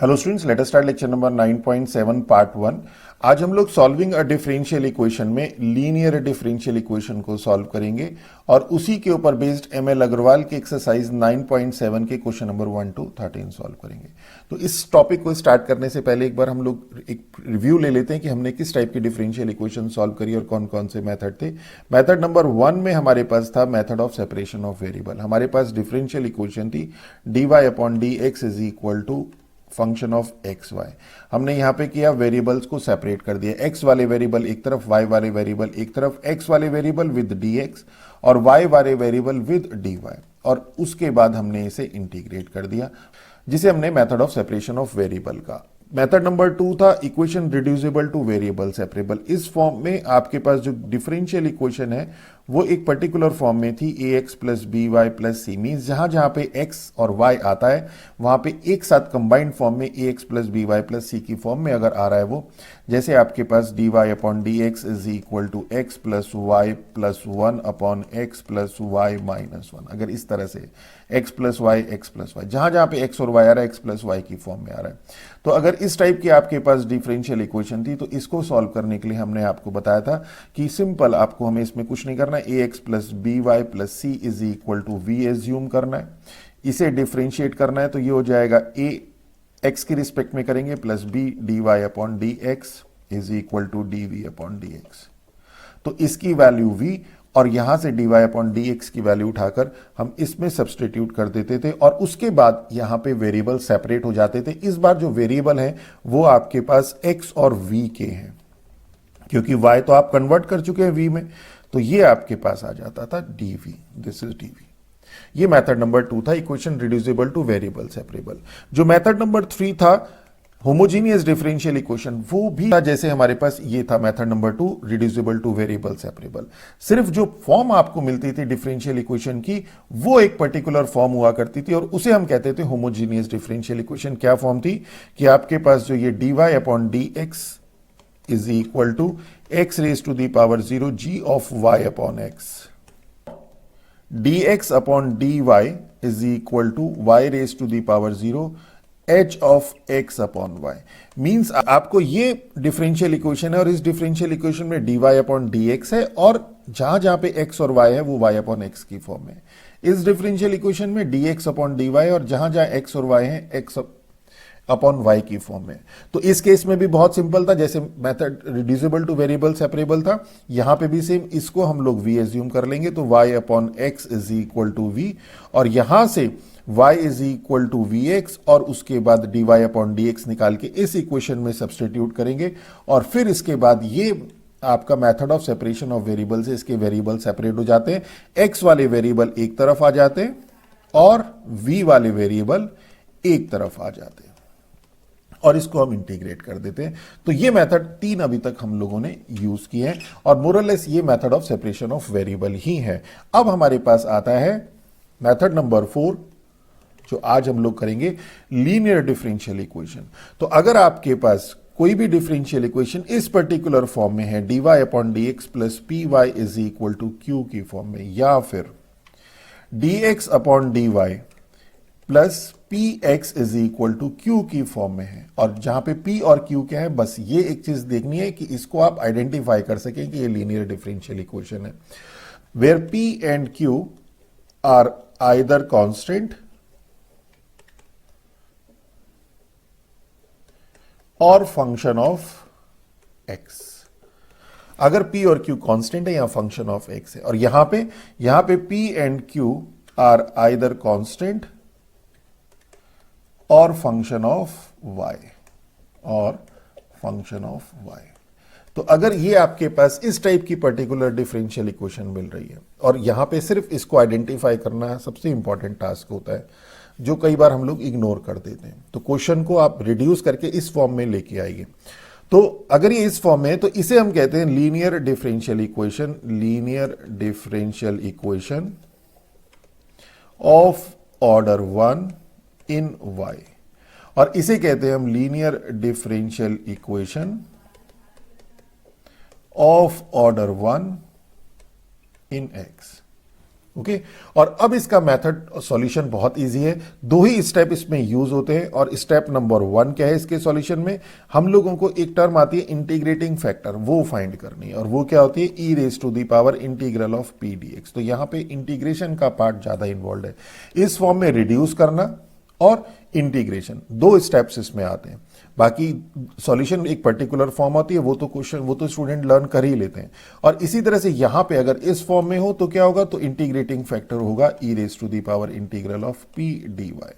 Hello students, let us start lecture number 9.7 part 1। आज हम लोग सॉल्विंग अ डिफरेंशियल इक्वेशन में लीनियर डिफरेंशियल इक्वेशन को सॉल्व करेंगे और उसी के ऊपर बेस्ड एमएल अग्रवाल के एक्सरसाइज 9.7 के क्वेश्चन नंबर 1 to 13 सॉल्व करेंगे। तो इस टॉपिक को स्टार्ट करने से पहले एक बार हम लोग एक रिव्यू ले लेते हैं कि हमने किस टाइप की डिफरेंशियल इक्वेशन सॉल्व करी और कौन कौन से मेथड थे। मेथड नंबर 1 में हमारे पास था method of separation of variable. हमारे पास डिफरेंशियल इक्वेशन थी dy upon dx is equal to function of x y. हमने यहां पे किया, वेरिएबल्स को सेपरेट कर दिया, एक्स वाले वेरिएबल एक तरफ, वाई वाले वेरिएबल एक तरफ, एक्स वाले वेरिएबल विद dx और वाई वाले वेरिएबल विद dy, और उसके बाद हमने इसे इंटीग्रेट कर दिया, जिसे हमने method of separation of variable का। मेथड नंबर 2 था equation reducible two variable separable. इस फॉर्म में आपके पास जो डिफरेंशियल इक्वेशन है वो एक पर्टिकुलर फॉर्म में थी, ax plus b y plus c. Means जहां जहां पे x और y आता है वहां पे एक साथ कंबाइंड फॉर्म में ax plus b y plus c की फॉर्म में अगर आ रहा है वो, जैसे आपके पास dy upon d x is equal to x plus y plus 1 upon x plus y minus 1। अगर इस तरह से x plus y x plus y, जहां जहां पे x और y आ रहा है x प्लस वाई की फॉर्म में आ रहा है, तो अगर इस टाइप की आपके पास डिफरेंशियल इक्वेशन थी तो इसको सॉल्व करने के लिए हमने आपको बताया था कि सिंपल आपको हमें इसमें कुछ नहीं करना है, ax plus b y plus c is equal to v assume करना है, इसे डिफरेंशिएट करना है, तो ये हो जाएगा a x के रिस्पेक्ट में करेंगे plus b d y upon d x is equal to d v upon d x. तो इसकी वैल्यू v और यहां से dy अपॉन डी एक्स की वैल्यू उठाकर हम इसमें सब्सटीट्यूट कर देते थे और उसके बाद यहां पे वेरिएबल सेपरेट हो जाते थे। इस बार जो वेरिएबल है वो आपके पास x और v के हैं, क्योंकि y तो आप कन्वर्ट कर चुके हैं v में, तो ये आपके पास आ जाता था dv, दिस इज dv। ये मेथड नंबर 2 था, equation reducible two variable separable. जो मेथड नंबर 3 था होमोजीनियस डिफरेंशियल इक्वेशन, वो भी था जैसे हमारे पास ये था method number 2 reducible two variable separable. सिर्फ जो फॉर्म आपको मिलती थी डिफरेंशियल इक्वेशन की वो एक पर्टिकुलर फॉर्म हुआ करती थी और उसे हम कहते थे होमोजीनियस डिफरेंशियल इक्वेशन। क्या फॉर्म थी कि आपके पास जो ये dy upon d x is equal to x raise to the power 0 g of y upon x, dx upon dy is equal to y raise to the power 0 h of x upon y। Means आपको ये differential equation है और इस differential equation में dy upon dx है और जहां जहां पे x और y है वो y अपॉन x की फॉर्म में। इस डिफरेंशियल इक्वेशन में dx अपॉन dy और जहां जहां x और y है x अपॉन y की फॉर्म में। तो इस केस में भी बहुत सिंपल था, जैसे method reducible two variable separable था, यहां पे भी सेम, इसको हम लोग v एज्यूम कर लेंगे, तो y upon x is equal to v और यहां से y is equal to v x और उसके बाद dy अपॉन डी एक्स निकाल के इस इक्वेशन में सब्सटीट्यूट करेंगे और फिर इसके बाद ये आपका method of separation of variable से इसके वेरिएबल सेपरेट हो जाते हैं, x वाले वेरिएबल एक तरफ आ जाते हैं और v वाले वेरिएबल एक तरफ आ जाते हैं और इसको हम इंटीग्रेट कर देते हैं। तो ये मेथड 3 अभी तक हम लोगों ने यूज किए हैं और मोरलेस ये method of separation of variable ही है। अब हमारे पास आता है मेथड नंबर 4, जो आज हम लोग करेंगे, लीनियर डिफरेंशियल इक्वेशन। तो अगर आपके पास कोई भी डिफरेंशियल इक्वेशन इस पर्टिकुलर फॉर्म में है, dy upon d x plus p y is equal to q की फॉर्म में, या फिर dx upon dy plus p x is equal to q की फॉर्म में है, और जहां पे p और q क्या है, बस ये एक चीज देखनी है कि इसको आप आइडेंटिफाई कर सकें कि ये लीनियर डिफरेंशियल इक्वेशन है, where p and q are either constant और फंक्शन ऑफ x। अगर p और q कांस्टेंट है या फंक्शन ऑफ x है, और यहां पे p and q are either constant और फंक्शन ऑफ y, और फंक्शन ऑफ y। तो अगर ये आपके पास इस टाइप की पर्टिकुलर डिफरेंशियल इक्वेशन मिल रही है और यहां पे सिर्फ इसको आइडेंटिफाई करना सबसे इंपॉर्टेंट टास्क होता है, जो कई बार हम लोग इग्नोर कर देते हैं, तो क्वेश्चन को आप रिड्यूस करके इस फॉर्म में लेके आइए। तो अगर ये इस फॉर्म में है तो इसे हम कहते हैं linear differential equation, linear differential equation of order 1 in y, और इसे कहते हैं हम linear differential equation of order 1 in x। Okay और अब इसका मेथड सॉल्यूशन बहुत इजी है, दो ही स्टेप इसमें यूज होते हैं। और स्टेप नंबर 1 क्या है इसके सॉल्यूशन में, हम लोगों को एक टर्म आती है इंटीग्रेटिंग फैक्टर, वो फाइंड करनी है, और वो क्या होती है e raise to the power integral of p d x. तो यहां पे इंटीग्रेशन का पार्ट ज्यादा इन्वॉल्व है, इस फॉर्म में रिड्यूस करना और इंटीग्रेशन, दो स्टेप्स इसमें आते हैं। बाकी सॉल्यूशन एक पर्टिकुलर फॉर्म होती है, वो तो क्वेश्चन वो तो स्टूडेंट लर्न कर ही लेते हैं। और इसी तरह से यहां पे अगर इस फॉर्म में हो तो क्या होगा, तो इंटीग्रेटिंग फैक्टर होगा e raise to the power integral of p d y.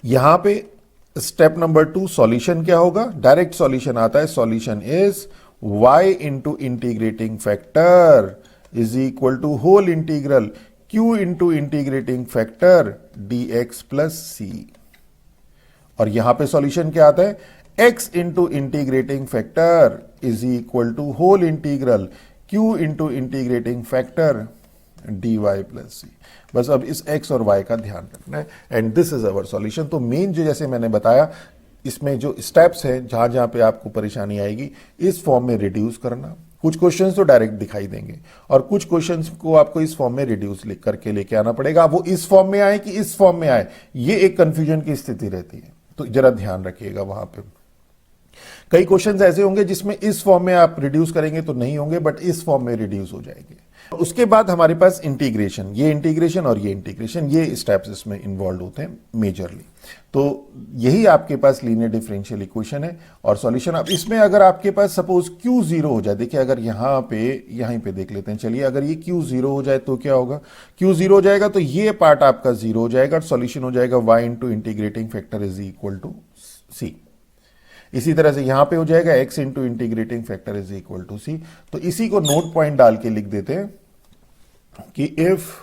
यहां पे स्टेप नंबर 2 सॉल्यूशन क्या होगा, डायरेक्ट सॉल्यूशन आता है, solution is y into integrating factor is equal to whole integral q into integrating factor dx plus c. और यहां पे solution क्या आता है, x into integrating factor is equal to whole integral q into integrating factor dy plus c. बस अब इस x और y का ध्यान रखना है and this is our solution. तो मेन जो जैसे मैंने बताया इसमें जो स्टेप्स हैं जहां जहां पे आपको परेशानी आएगी, इस फॉर्म में रिड्यूस करना, कुछ क्वेश्चंस तो डायरेक्ट दिखाई देंगे और कुछ क्वेश्चंस को आपको इस फॉर्म में रिड्यूस करके लेके आना पड़ेगा। वो इस फॉर्म में आए कि इस फॉर्म में आए, ये एक कंफ्यूजन की स्थिति रहती है, तो जरा ध्यान रखिएगा वहां पे। कई क्वेश्चंस ऐसे होंगे जिसमें इस फॉर्म में आप रिड्यूस करेंगे तो नहीं होंगे, बट इस फॉर्म में रिड्यूस हो जाएंगे। उसके बाद हमारे पास इंटीग्रेशन, ये इंटीग्रेशन और ये इंटीग्रेशन, ये स्टेप्स इसमें इन्वॉल्व होते हैं मेजरली। तो यही आपके पास लीनियर डिफरेंशियल इक्वेशन है और सॉल्यूशन। अब इसमें अगर आपके पास सपोज q 0 हो जाए, देखिए अगर यहां पे देख लेते हैं, चलिए अगर ये q 0 हो जाए तो क्या होगा, q 0 हो जाएगा तो ये पार्ट आपका 0 हो जाएगा और सॉल्यूशन हो जाएगा y into integrating factor is equal to c. इसी तरह से यहां पे हो जाएगा x into integrating factor is equal to c. तो इसी को नोट पॉइंट डाल के लिख देते हैं कि if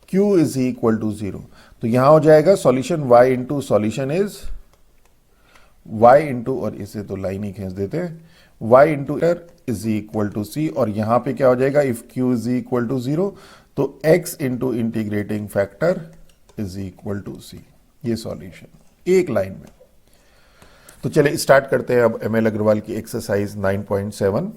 q is equal to 0, तो यहां हो जाएगा solution y into solution is y into, और इसे तो लाइन ही खींच देते हैं, y into is equal to c. और यहां पे क्या हो जाएगा, if q is equal to 0 तो x into integrating factor is equal to c. ये सॉल्यूशन एक लाइन में। तो चलिए स्टार्ट करते हैं अब एमएल अग्रवाल की एक्सरसाइज 9.7।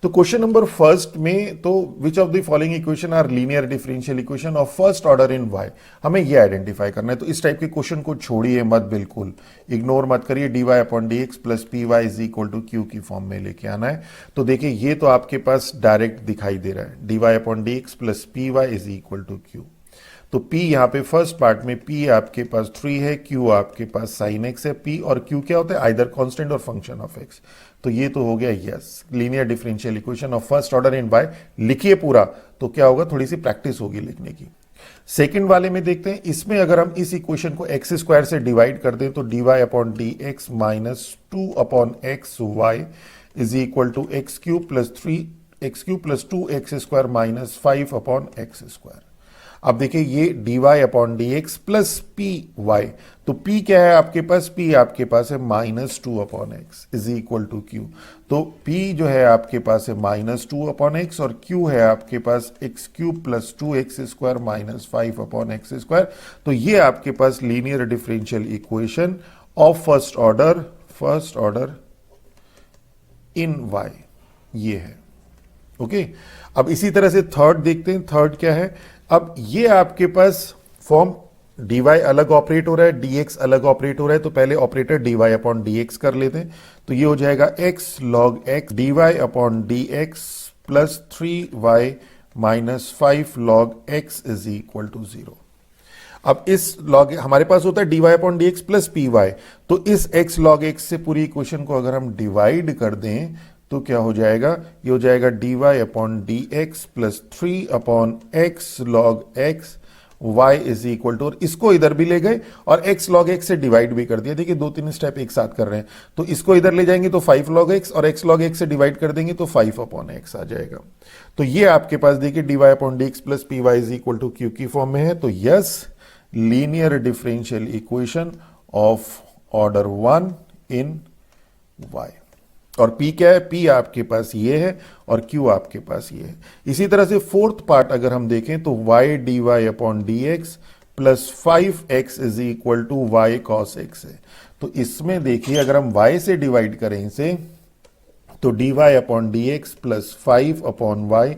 तो क्वेश्चन नंबर फर्स्ट में, तो which of the following equation are linear differential equation of first order in y, हमें ये आइडेंटिफाई करना है। तो इस टाइप के क्वेश्चन को छोड़िए मत, बिल्कुल इग्नोर मत करिए। dy upon dx plus p y is equal to q की फॉर्म में लेके आना है। तो देखिए ये तो आपके पास डायरेक्ट दिखाई दे रहा है, dy upon dx plus p y is equal to q. तो p यहां पे फर्स्ट पार्ट में p आपके पास 3 है, q आपके पास sin x है, p और q क्या होता है, आइदर कांस्टेंट और फंक्शन ऑफ x। तो ये तो हो गया yes linear differential equation of first order in y। लिखिए पूरा, तो क्या होगा, थोड़ी सी प्रैक्टिस होगी लिखने की। सेकंड वाले में देखते हैं, इसमें अगर हम इस इक्वेशन को x स्क्वायर से डिवाइड कर दें तो dy upon dx minus 2 upon x y is equal to x cube plus 2x square minus 5 upon x square. अब देखिए ये dy upon dx plus p y, तो p क्या है आपके पास, p आपके पास है minus 2 upon x is equal to q. तो p जो है आपके पास है माइनस 2 अपॉन एक्स और q है आपके पास x cube plus 2x square minus 5 upon x square. तो ये आपके पास linear differential equation of first order in y ये है। ओके अब इसी तरह से थर्ड देखते हैं, थर्ड क्या है। अब ये आपके पास फॉर्म dy अलग ऑपरेट हो रहा है, dx अलग ऑपरेट हो रहा है, तो पहले ऑपरेटर dy अपॉन dx कर लेते हैं। तो ये हो जाएगा x log x dy upon dx plus 3y minus 5 log x is equal to 0। अब इस log हमारे पास होता है dy upon dx plus p y, तो इस x log x से पूरी इक्वेशन को अगर हम डिवाइड कर दें तो क्या हो जाएगा, ये हो जाएगा dy upon dx plus 3 upon x log x y is equal to, और इसको इधर भी ले गए और x log x से डिवाइड भी कर दिया। देखिए 2-3 स्टेप एक साथ कर रहे हैं, तो इसको इधर ले जाएंगे तो 5 log x और x log x से डिवाइड कर देंगे तो 5 अपॉन x आ जाएगा। तो ये आपके पास देखिए dy upon dx plus p y is equal to q की फॉर्म में है। तो yes linear differential equation of order 1 in y। और p क्या है, p आपके पास ये है और q आपके पास ये है। इसी तरह से फोर्थ पार्ट अगर हम देखें तो y dy upon dx plus 5x is equal to y cos x है। तो इसमें देखिए अगर हम y से डिवाइड करें इसे तो dy upon d x plus 5 upon y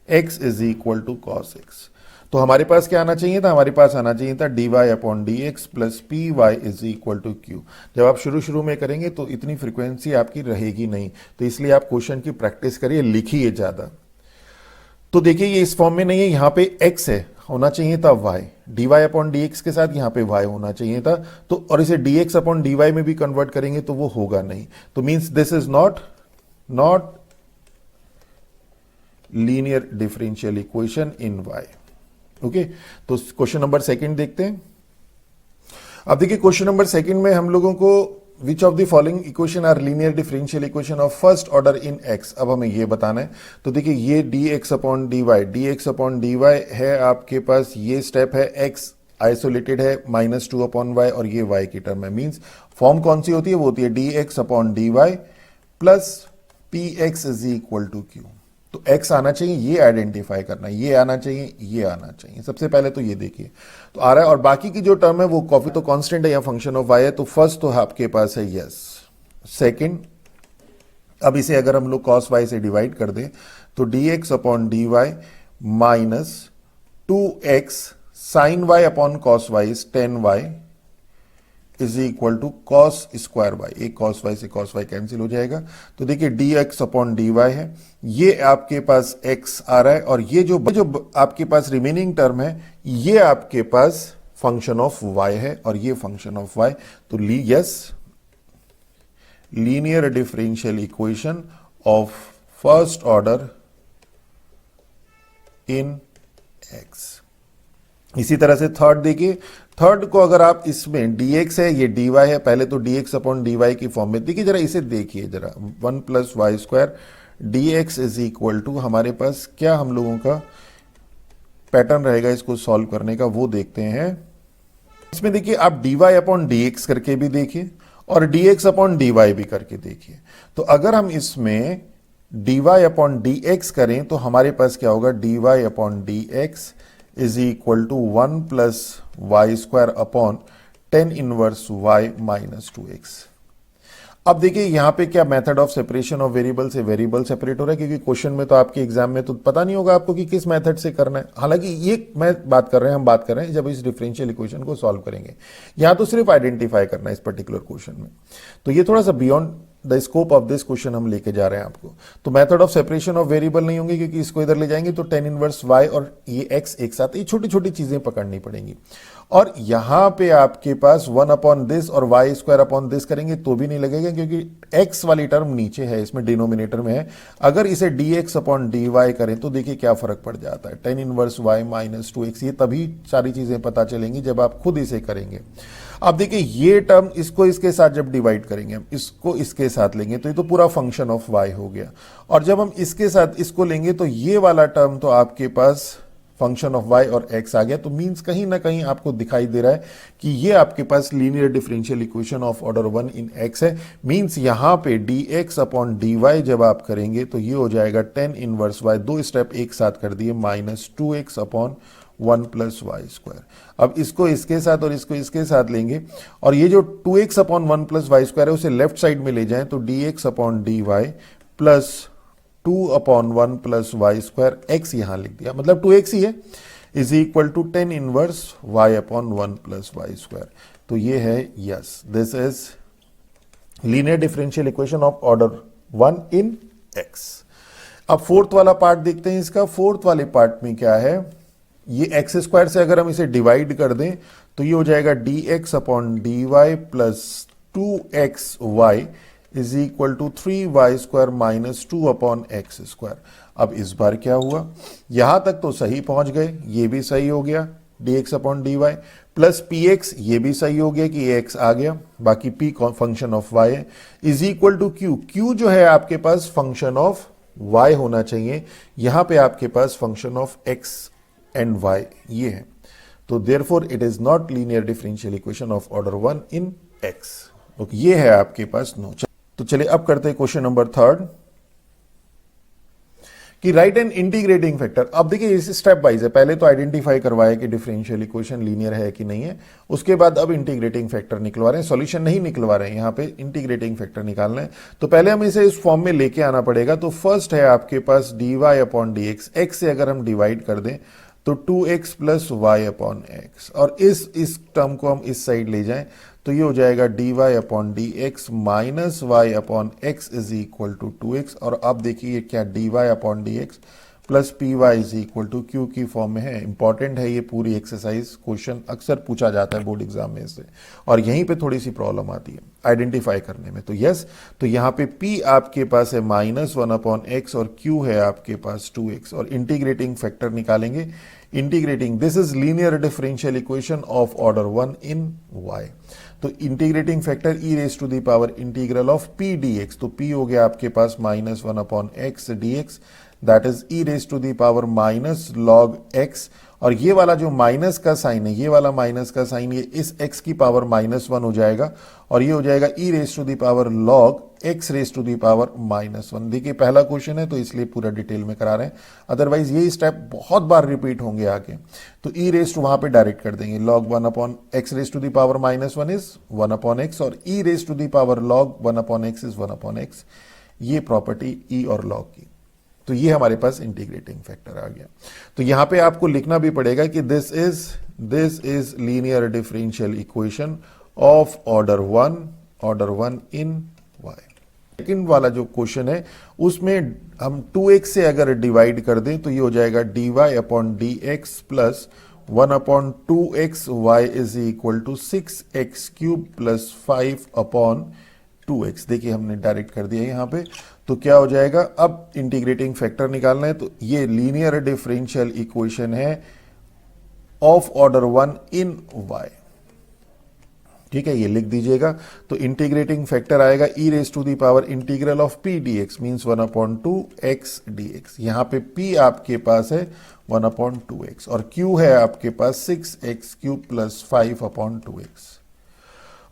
x is equal to cos x. तो हमारे पास क्या आना चाहिए था? हमारे पास आना चाहिए था dy upon d x plus p y is equal to q. जब आप शुरू में करेंगे तो इतनी फ्रीक्वेंसी आपकी रहेगी नहीं, तो इसलिए आप क्वेश्चन की प्रैक्टिस करिए, लिखिए ज्यादा। तो देखिए ये इस फॉर्म में नहीं है, यहां पे x है, होना चाहिए था y, dy upon d x के साथ यहां पे y होना चाहिए था। तो और इसे dx अपॉन dy में भी कन्वर्ट करेंगे तो वो होगा नहीं, तो means this is not linear differential equation in y। Okay, तो क्वेश्चन नंबर सेकंड देखते हैं। अब देखिए क्वेश्चन नंबर सेकंड में हम लोगों को which of the following equation are linear differential equation of first order in x, अब हमें ये बताना है। तो देखिए ये dx अपॉन dy है आपके पास, ये स्टेप है, x आइसोलेटेड है -2 अपॉन y और ये y की टर्म है। मींस फॉर्म कौन सी होती है? वो होती है dx upon dy plus px is equal to q। तो x आना चाहिए, ये आइडेंटिफाई करना है, ये आना चाहिए, ये आना चाहिए। सबसे पहले तो ये देखिए तो आ रहा है, और बाकी की जो टर्म है वो कॉफी तो कांस्टेंट है या फंक्शन ऑफ y है। तो फर्स्ट तो आपके पास है यस। सेकंड, अब इसे अगर हम लोग cos y से डिवाइड कर दें तो dx upon dy minus 2x sine y upon cos y is 10y is equal to cos square y. एक cos y से cos y कैंसिल हो जाएगा। तो देखिए dx अपॉन dy है, ये आपके पास x आ रहा है, और ये जो आपके पास रिमेनिंग टर्म है ये आपके पास फंक्शन ऑफ y है, और ये फंक्शन ऑफ y। तो yes, linear differential equation of first order in x। इसी तरह से थर्ड देखिए, थर्ड को अगर आप इसमें dx है, ये dy है, पहले तो dx अपॉन dy की फॉर्म में देखिए, जरा इसे देखिए जरा, 1 plus y square dx is equal to, हमारे पास क्या हम लोगों का पैटर्न रहेगा इसको सॉल्व करने का वो देखते हैं। इसमें देखिए आप dy अपॉन dx करके भी देखिए और dx अपॉन dy भी करके देखिए। तो अगर हम इसमें dy अपॉन dx करें तो हमारे पास क्या होगा, dy upon dx is equal to 1 plus y square upon 10 inverse y minus 2x। अब देखिए यहां पे क्या method of separation of variable से वेरिएबल सेपरेट हो रहा है, क्योंकि क्वेश्चन में तो आपके एग्जाम में तो पता नहीं होगा आपको कि किस मेथड से करना है। हालांकि ये हम बात कर रहे हैं जब इस डिफरेंशियल इक्वेशन को सॉल्व करेंगे, यहां तो सिर्फ आइडेंटिफाई करना है इस पर्टिकुलर क्वेश्चन में। तो ये थोड़ा सा beyond the scope of this question हम लेके जा रहे हैं आपको। तो method of separation of variable नहीं होंगे, क्योंकि इसको इधर ले जाएंगे तो 10 इनवर्स y और ये x एक साथ, ये छोटी छोटी चीजें पकड़नी पड़ेंगी। और यहां पे आपके पास 1 अपॉन दिस और y स्क्वायर अपॉन दिस करेंगे तो भी नहीं लगेगा, क्योंकि x वाली टर्म नीचे है, इसमें डिनोमिनेटर में है। अगर इसे dx अपॉन dy करें तो देखिए क्या फर्क पड़ जाता है, 10 इनवर्स y माइनस 2x। ये तभी सारी चीजें पता चलेंगी जब आप खुद इसे करेंगे। अब देखिए ये टर्म इसको इसके साथ जब डिवाइड करेंगे, हम इसको इसके साथ लेंगे तो ये तो पूरा फंक्शन ऑफ y हो गया, और जब हम इसके साथ इसको लेंगे तो ये वाला टर्म तो आपके पास फंक्शन ऑफ y और x आ गया। तो मींस कहीं ना कहीं आपको दिखाई दे रहा है कि ये आपके पास linear differential equation of order 1 in x है। मींस यहां पे dx अपॉन dy जब आप करेंगे तो ये हो जाएगा 10 इनवर्स y, दो स्टेप एक साथ कर दिए, minus 2x upon 1 plus y square. अब इसको इसके साथ और इसको इसके साथ लेंगे, और ये जो 2x upon 1 plus y square है उसे लेफ्ट साइड में ले जाएं तो dx upon dy plus 2 upon 1 plus y square, x यहां लिख दिया, मतलब 2x ही है, is equal to 10 inverse y upon 1 plus y square. तो ये है yes, this is linear differential equation of order 1 in x। अब फोर्थ वाला पार्ट देखते हैं इसका। फोर्थ वाले पार्ट में क्या है, ये एक्स स्क्वायर से अगर हम इसे डिवाइड कर दें तो ये हो जाएगा dx upon dy plus 2xy is equal to 3y square minus 2 upon x square. अब इस बार क्या हुआ, यहां तक तो सही पहुंच गए, ये भी सही हो गया dx upon dy plus px, ये भी सही हो गया कि x आ गया, बाकी p फंक्शन ऑफ y है, इज इक्वल टू q जो है आपके पास फंक्शन ऑफ y होना चाहिए, यहां पे आपके पास function of x and y ये है। तो therefore it is not linear differential equation of order 1 in x। Okay, ये है आपके पास नो। तो चलिए अब करते हैं क्वेश्चन नंबर थर्ड। कि राइट एन इंटीग्रेटिंग फैक्टर। अब देखिए इस स्टेप वाइज है, पहले तो आइडेंटिफाई करवाया कि डिफरेंशियल इक्वेशन लीनियर है कि नहीं है, उसके बाद अब इंटीग्रेटिंग फैक्टर निकलवा रहे हैं, सॉल्यूशन नहीं निकलवा रहे हैं, यहाँ पे इंटीग्रेटिंग फैक्टर निकालना है। तो पहले हम इसे इस फॉर्म में लेके आना पड़ेगा। तो फर्स्ट है आपके पास dy upon d x, x से अगर हम डिवाइड कर दें तो 2x plus Y upon x, और इस टर्म को हम इस साइड ले जाएं तो ये हो जाएगा dy upon d x minus y upon x is equal to 2x। और अब देखिए क्या dy upon d x plus p y is equal to q की फॉर्म में है। इंपॉर्टेंट है ये पूरी एक्सरसाइज, क्वेश्चन अक्सर पूछा जाता है बोर्ड एग्जाम में से, और यहीं पे थोड़ी सी प्रॉब्लम आती है आइडेंटिफाई करने में। तो यस, तो यहाँ पे p आपके पास है -1 अपॉन एक्स और q है आपके पास 2x, और इंटीग्रेटिंग फैक्टर निकालेंगे। Integrating, this is linear differential equation of order 1 in y। तो integrating factor e raise to the power integral of p dx, तो p हो गया आपके पास -1 upon x dx, that is e raise to the power minus log x। और ये वाला जो माइनस का साइन है, ये वाला माइनस का साइन ये इस x की पावर -1 हो जाएगा, और ये हो जाएगा e raise to the power log x raise to the power -1। देखिए पहला क्वेश्चन है तो इसलिए पूरा डिटेल में करा रहे हैं, अदरवाइज ये स्टेप बहुत बार रिपीट होंगे आगे। तो e रेज टू वहां पे डायरेक्ट कर देंगे, log 1 upon x raise to the power -1 is 1 upon x, और e raise to the power log 1 upon x is 1 upon x, ये प्रॉपर्टी e और लॉग की। तो ये हमारे पास इंटीग्रेटिंग फैक्टर आ गया। तो यहां पे आपको लिखना भी पड़ेगा कि this is linear differential equation of order 1 in y। Second वाला जो क्वेश्चन है उसमें हम 2x से अगर डिवाइड कर दें तो ये हो जाएगा dy upon d x plus 1 upon 2x y is equal to 6x cube plus 5 upon 2x। देखिए हमने डायरेक्ट कर दिया यहां पे, तो क्या हो जाएगा, अब इंटीग्रेटिंग फैक्टर निकालना है। तो ये लीनियर डिफरेंशियल इक्वेशन है ऑफ ऑर्डर 1 इन y, ठीक है, ये लिख दीजिएगा। तो इंटीग्रेटिंग फैक्टर आएगा e raise to the power integral of p dx means 1 upon 2x dx। यहां पे p आपके पास है 1 अपॉन 2x, और q है आपके पास 6x cube plus 5 upon 2x,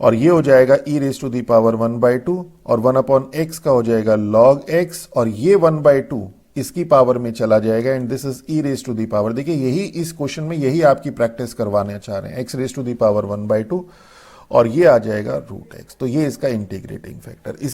और ये हो जाएगा e raise to the power 1/2, और 1 अपॉन x का हो जाएगा log x, और ये 1/2 इसकी पावर में चला जाएगा, and this is e raise to the power. देखिए यही इस क्वेश्चन में यही आपकी प्रैक्टिस करवाने चाह रहे हैं, x raise to the power 1/2, और ये आ जाएगा √x। तो ये इसका इंटीग्रेटिंग फैक्टर। इस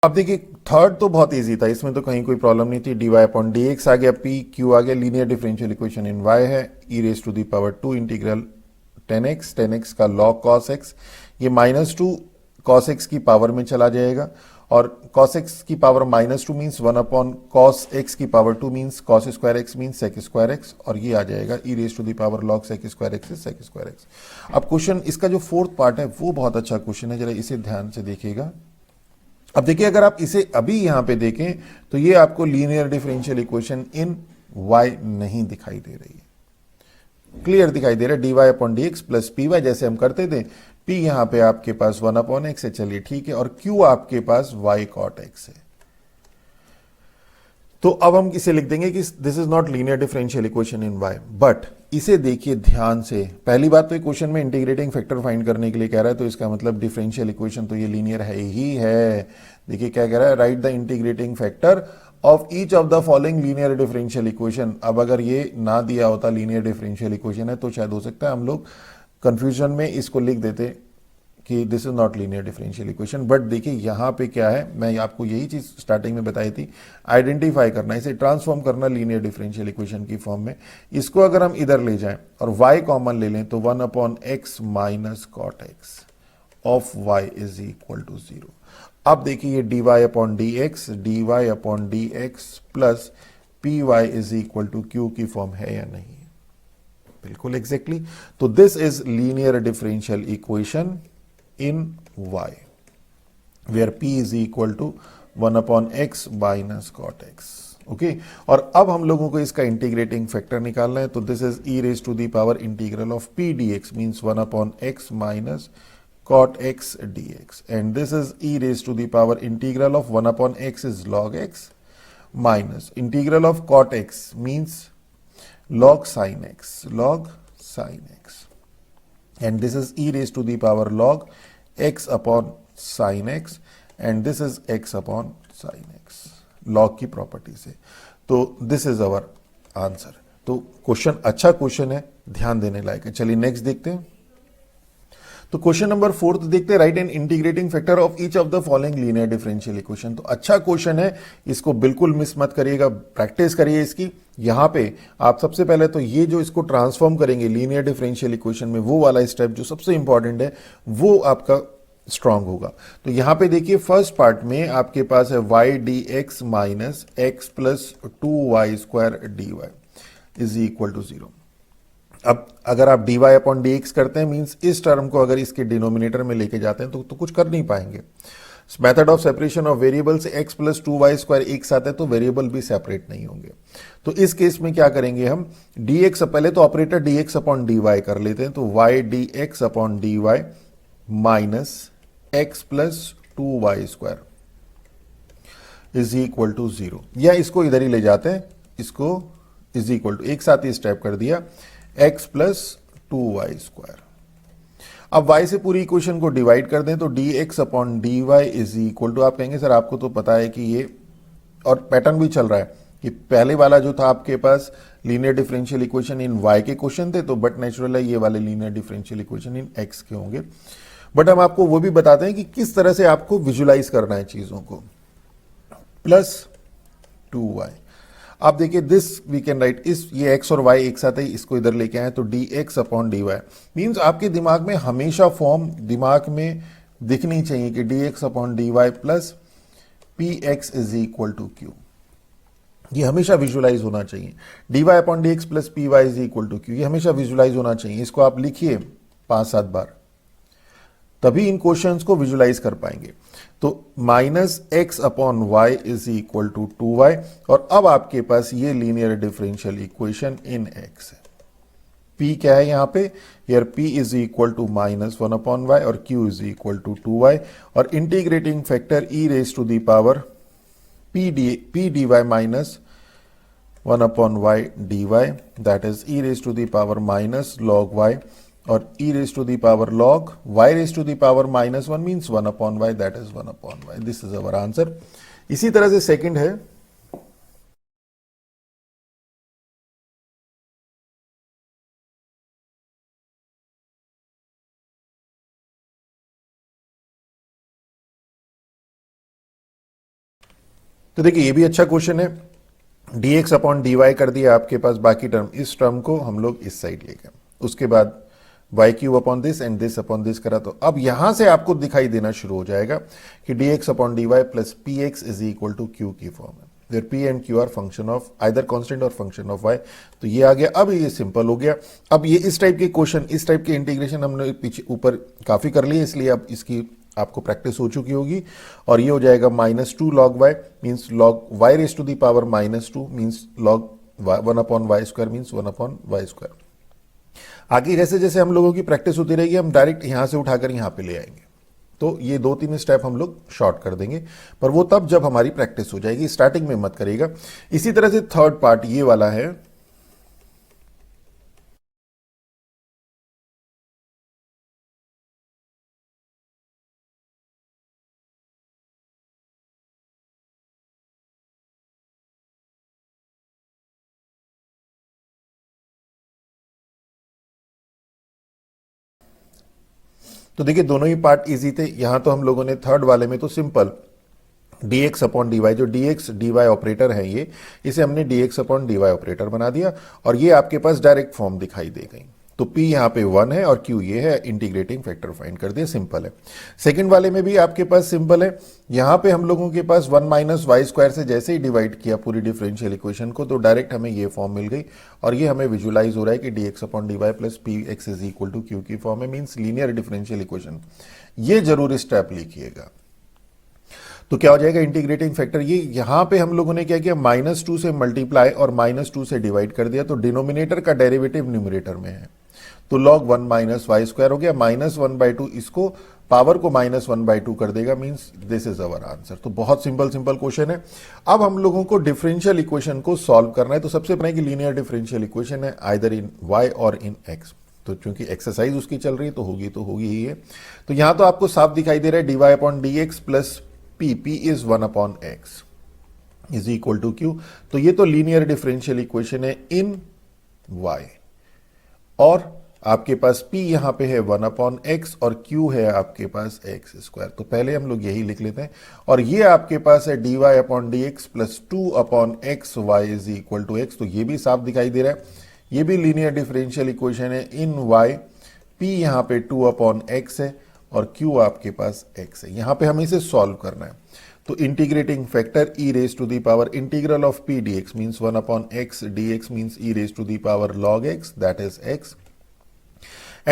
अब देखिए थर्ड तो बहुत इजी था, इसमें तो कहीं कोई प्रॉब्लम नहीं थी। dy अपॉन डी एक्स आ गया, p q आ गया, linear differential equation in y है, e raise to the power 2 integral 10x का log cos x, ये -2 cos x की पावर में चला जाएगा, और cos x की power -2 means 1 upon cos x की power 2 means cos square x means sec square x, और ये आ जाएगा e raise to the power log sec square x is sec square x। अब क्वेश्चन इसका जो फोर्थ पार्ट है वो बहुत अच्छा क्वेश्चन है, जरा इसे ध्यान से देखिएगा। अब देखिए अगर आप इसे अभी यहां पे देखें तो ये आपको linear differential equation in y नहीं दिखाई दे रही है, क्लियर दिखाई दे रहा है dy upon d x plus p y, जैसे हम करते थे। p यहां पे आपके पास 1 अपॉन एक्स है, चलिए ठीक है, और q आपके पास y कॉट x है। तो अब हम इसे लिख देंगे कि this is not linear differential equation in y, but इसे देखिए ध्यान से। पहली बात तो क्वेश्चन में इंटीग्रेटिंग फैक्टर फाइंड करने के लिए कह रहा है, तो इसका मतलब डिफरेंशियल इक्वेशन तो ये लीनियर है ही है। देखिए क्या कह रहा है, right the integrating factor of each of the following linear differential equation. अब अगर ये ना दिया होता लीनियर डिफरेंशियल इक्वेशन है तो शायद हो सकता है हम लोग कंफ्यूजन में इसको लिख देते कि this is not linear differential equation. But देखिए यहां पे क्या है, मैं आपको यही चीज स्टार्टिंग में बताई थी, आइडेंटिफाई करना, इसे ट्रांसफॉर्म करना लीनियर डिफरेंशियल इक्वेशन की फॉर्म में। इसको अगर हम इधर ले जाएं और y कॉमन ले लें तो 1 upon x minus cot x of y is equal to 0। अब देखिए ये dy upon d x plus p y is equal to q की फॉर्म है या नहीं, बिल्कुल एग्जैक्टली। तो this is linear differential equation in y where p is equal to 1 upon x minus cot x, okay. और अब हम लोगों को इसका इंटीग्रेटिंग फैक्टर निकालना है, तो this is e raise to the power integral of p dx means 1 upon x minus cot x dx, and this is e raise to the power integral of 1 upon x is log x minus integral of cot x means log sin x, and this is e raised to the power log x upon sin x, and this is x upon sin x, log की property से। तो this is our answer. तो question अच्छा question है, ध्यान देने लायक है। चलिए नेक्स्ट देखते हैं। तो क्वेश्चन नंबर 4 देखते हैं, write an integrating factor of each of the following linear differential equation. तो अच्छा क्वेश्चन है, इसको बिल्कुल मिस मत करिएगा, प्रैक्टिस करिए इसकी। यहां पे आप सबसे पहले तो ये जो इसको ट्रांसफॉर्म करेंगे लीनियर डिफरेंशियल इक्वेशन में, वो वाला स्टेप जो सबसे इंपॉर्टेंट है वो आपका स्ट्रांग होगा। तो यहां पे देखिए फर्स्ट पार्ट में आपके पास है y dx minus x plus 2y² dy is equal to 0। अब अगर आप dy अपॉन dx करते हैं, मींस इस टर्म को अगर इसके डिनोमिनेटर में लेके जाते हैं तो कुछ कर नहीं पाएंगे। Method of separation of variable से x प्लस 2y² एक साथ है तो वेरिएबल भी सेपरेट नहीं होंगे। तो इस केस में क्या करेंगे हम, dx पहले तो ऑपरेटर dx अपॉन dy कर लेते हैं। तो y dx upon dy minus x plus 2y² is equal to 0, या इसको इधर ही ले जाते हैं, इसको इज इक्वल टू, एक साथ ही स्टेप कर दिया, x प्लस 2y²। अब y से पूरी इक्वेशन को डिवाइड कर दें तो dx upon dy is equal to, आप कहेंगे सर आपको तो पता है कि ये, और पैटर्न भी चल रहा है कि पहले वाला जो था आपके पास linear differential equation in y के क्वेश्चन थे, तो बट नेचुरल है ये वाले linear differential equation in x के होंगे। बट हम आपको वो भी बताते हैं कि किस तरह से आपको विजुलाइज करना है चीजों को। प्लस 2y, आप देखिए दिस वी कैन राइट, इस ये x और y एक साथ है, इसको इधर लेके आए तो dx अपॉन dy मीन्स आपके दिमाग में हमेशा फॉर्म दिमाग में दिखनी चाहिए कि dx upon dy plus px is equal to q, ये हमेशा विजुलाइज होना चाहिए। dy upon dx plus py is equal to q, ये हमेशा विजुलाइज होना चाहिए। इसको आप लिखिए 5-7 बार, तभी इन क्वेश्चंस को विजुलाइज कर पाएंगे। तो minus x upon y is equal to 2y, और अब आपके पास ये linear differential equation in x है। p क्या है यहाँ पे, here p is equal to minus 1 upon y और q is equal to 2y, और integrating factor e raise to the power p dy minus 1 upon y dy, that is e raise to the power minus log y, और e raise to the power log y raise to the power minus 1 means 1 upon y, that is 1 upon y. This is our answer. इसी तरह से second है, तो देखिए ये भी अच्छा क्वेश्चन है। dx अपॉन dy कर दिया आपके पास, बाकी टर्म, इस टर्म को हम लोग इस साइड ले गए, उसके बाद y cube upon this and this upon this करा। तो अब यहां से आपको दिखाई देना शुरू हो जाएगा कि dx upon dy plus px is equal to q की फॉर्म है, where p and q are function of either constant और फंक्शन ऑफ y। तो ये आ गया, अब ये सिंपल हो गया। अब ये इस टाइप के क्वेश्चन, इस टाइप के इंटीग्रेशन हमने पीछे ऊपर काफी कर लिए, इसलिए अब इसकी आपको प्रैक्टिस हो चुकी होगी। और ये हो जाएगा minus 2 log y means log y raise to the power minus 2 means log 1 upon y² means 1 upon y²। आगे जैसे जैसे हम लोगों की प्रैक्टिस होती रहेगी, हम डायरेक्ट यहां से उठाकर यहां पे ले आएंगे। तो ये 2-3 स्टेप हम लोग शॉर्ट कर देंगे, पर वो तब जब हमारी प्रैक्टिस हो जाएगी, स्टार्टिंग में मत करिएगा। इसी तरह से थर्ड पार्ट ये वाला है, तो देखिए दोनों ही पार्ट इजी थे। यहां तो हम लोगों ने थर्ड वाले में तो सिंपल dx अपॉन dy, जो dx dy ऑपरेटर है ये, इसे हमने dx अपॉन dy ऑपरेटर बना दिया, और ये आपके पास डायरेक्ट फॉर्म दिखाई दे गई। तो p यहाँ पे 1 है और q ये है, इंटीग्रेटिंग फैक्टर फाइंड कर दिया, सिंपल है। सेकंड वाले में भी आपके पास सिंपल है, यहाँ पे हम लोगों के पास 1 माइनस y² से जैसे ही डिवाइड किया पूरी डिफरेंशियल इक्वेशन को, तो डायरेक्ट हमें ये फॉर्म मिल गई, और ये हमें विजुलाइज हो रहा है कि dx upon dy plus px is equal to q की फॉर्म है, मीन्स लीनियर डिफरेंशियल इक्वेशन। ये जरूर स्टेप लिखिएगा। तो क्या हो जाएगा, इंटीग्रेटिंग फैक्टर, ये यहां पे हम लोगों ने क्या किया, -2 से मल्टीप्लाई और -2 से डिवाइड कर दिया, तो डिनोमिनेटर का डेरिवेटिव न्यूमरेटर में है, तो log 1 माइनस वाई स्क्वायर हो गया, -1/2 इसको पावर को -1/2 कर देगा, means this is our answer. तो बहुत सिंपल क्वेश्चन है। अब हम लोगों को डिफरेंशियल इक्वेशन को सॉल्व करना है। तो सबसे पहले कि लीनियर डिफरेंशियल इक्वेशन है आइदर इन y और इन x। तो चूंकि एक्सरसाइज उसकी चल रही है तो होगी ही है। तो यहां तो आपको साफ दिखाई दे रहा है dy/dx plus p is 1/x is equal to q। तो ये तो लीनियर डिफरेंशियल इक्वेशन है इन y, और आपके पास p यहां पे है 1/x और q है आपके पास x²। तो पहले हम लोग यही लिख लेते हैं, और ये आपके पास है dy/dx plus 2/x y is equal to x। तो ये भी साफ दिखाई दे रहा है, ये भी लीनियर डिफरेंशियल इक्वेशन है इन y। p यहां पे 2/x है और q आपके पास x है। यहां पे हमें इसे सॉल्व करना है। तो integrating factor e raise to the power integral of p dx means 1/x dx means e raise to the power log x, that is x।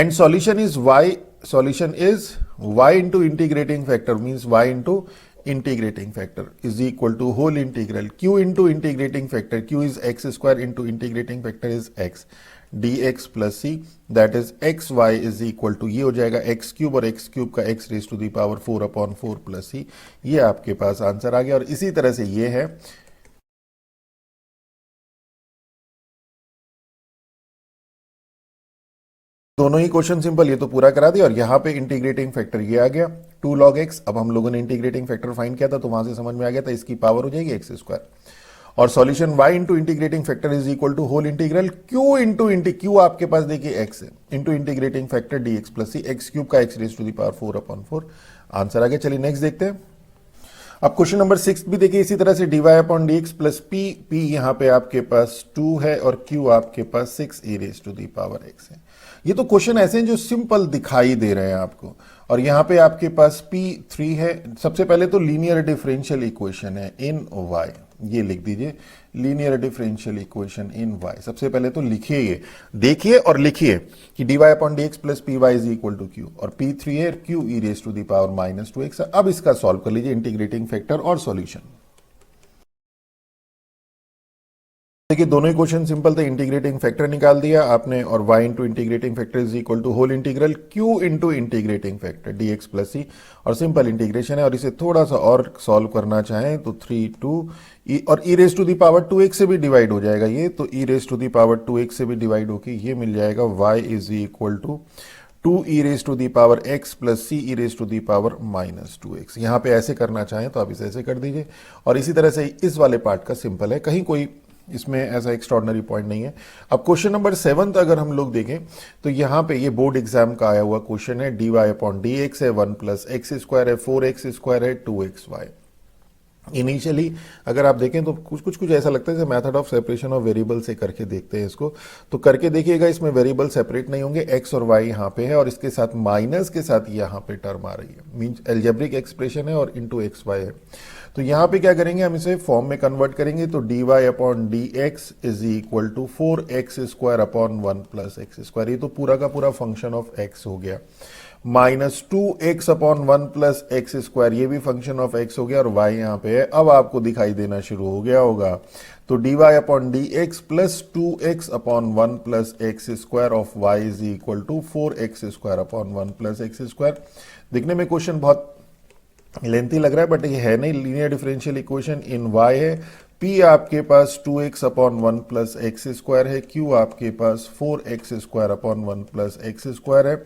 And solution is y into integrating factor means y into integrating factor is equal to whole integral q into integrating factor, q is x square into integrating factor is x dx plus c, that is xy is equal to ये हो जाएगा x cube और x cube का x raise to the power 4/4 plus c। ये आपके पास answer आ गया। और इसी तरह से ये है दोनों ही क्वेश्चन सिंपल, ये तो पूरा करा दिया। और यहां पे इंटीग्रेटिंग फैक्टर ये आ गया 2 log x। अब हम लोगों ने इंटीग्रेटिंग फैक्टर फाइंड किया था तो वहां से समझ में आ गया था इसकी पावर हो जाएगी x²। और solution y into integrating factor is equal to whole integral q into q आपके पास देखिए x है into integrating factor dx plus c, x cube का x raise to the power 4/4 answer आ गया। चलिए नेक्स्ट देखते हैं। अब क्वेश्चन नंबर 6 भी देखिए इसी तरह से dy/dx प्लस p यहां पे आपके पास 2 है और q आपके पास 6 e raise to the power x है। ये तो क्वेश्चन ऐसे हैं जो सिंपल दिखाई दे रहे हैं आपको। और यहां पे आपके पास p3 है। सबसे पहले तो लीनियर डिफरेंशियल इक्वेशन है इन y, ये लिख दीजिए linear differential equation in y। सबसे पहले तो लिखिए, ये देखिए और लिखिए कि dy/dx plus py is equal to q, और p3 है q e raise to the power -2x। अब इसका सॉल्व कर लीजिए इंटीग्रेटिंग फैक्टर और सॉल्यूशन। देखिए दोनों ही क्वेश्चन सिंपल थे। इंटीग्रेटिंग फैक्टर निकाल दिया आपने और y into integrating factor is equal to whole integral q into integrating factor dx plus c, और सिंपल इंटीग्रेशन है। और इसे थोड़ा सा और सॉल्व करना चाहें तो 3 और e raise to the power 2x से भी डिवाइड हो जाएगा ये, तो e raise to the power 2x से भी डिवाइड होके ये मिल जाएगा y is equal to 2 e raise to the power x plus c e raise to the power -2x। यहां पे ऐसे करना चाहें तो आप इसे ऐसे कर दीजिए। और इसी तरह से इस वाले पार्ट का सिंपल है, कहीं कोई इसमें ऐसा एक्स्ट्रॉर्डनरी पॉइंट नहीं है। अब क्वेश्चन नंबर 7 अगर हम लोग देखें तो यहाँ पे ये बोर्ड एग्जाम का आया हुआ क्वेश्चन है dy/dx है 1 प्लस x² है 4x² है 2xy। इनिशियली अगर आप देखें तो कुछ ऐसा लगता है जैसे method of separation of variable से करके देखते हैं इसको। तो करके देखिएगा, इसमें वेरिएबल सेपरेट नहीं होंगे, x और y यहाँ पे है और इसके साथ माइनस के साथ यहाँ पे टर्म आ रही है, मीन्स एल्जेब्रिक एक्सप्रेशन है और इंटू xy है। तो यहाँ पे क्या करेंगे, हम इसे फॉर्म में कन्वर्ट करेंगे। तो dy/dx is equal to 4x² 1 plus x²। ये तो पूरा का पूरा फंक्शन ऑफ x हो गया, -2x/1 प्लस x², ये भी फंक्शन ऑफ x हो गया और y यहाँ पे है। अब आपको दिखाई देना शुरू हो गया होगा। तो dy/dx plus 2x/1 plus x² of y is equal to 4x²/1 plus x²। दिखने में क्वेश्चन बहुत लेंथी लग रहा है बट ये है नहीं, linear differential equation in y है। p आपके पास 2x/1 प्लस x² है, q आपके पास 4x²/1 प्लस x² है।